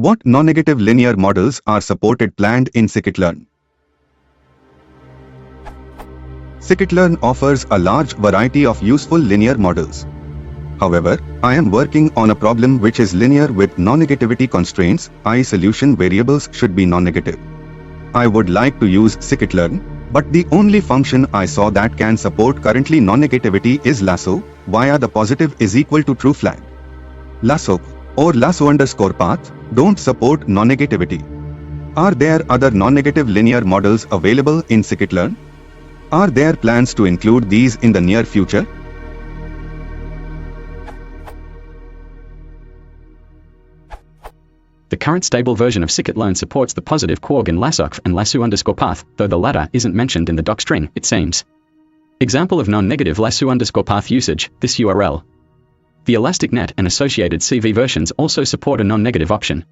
What non-negative linear models are supported planned in Scikit-Learn? Scikit-Learn offers a large variety of useful linear models. However, I am working on a problem which is linear with non-negativity constraints, i.e. solution variables should be non-negative. I would like to use Scikit-Learn, but the only function I saw that can support currently non-negativity is lasso, via the positive is equal to true flag. Lasso, or lasso_path, don't support non-negativity. Are there other non-negative linear models available in Scikit-Learn? Are there plans to include these in the near future? The current stable version of Scikit-Learn supports the positive quark and lasso_path, though the latter isn't mentioned in the doc string, it seems. Example of non-negative lasso_path usage, this URL. The Elastic Net and associated CV versions also support a non-negative option.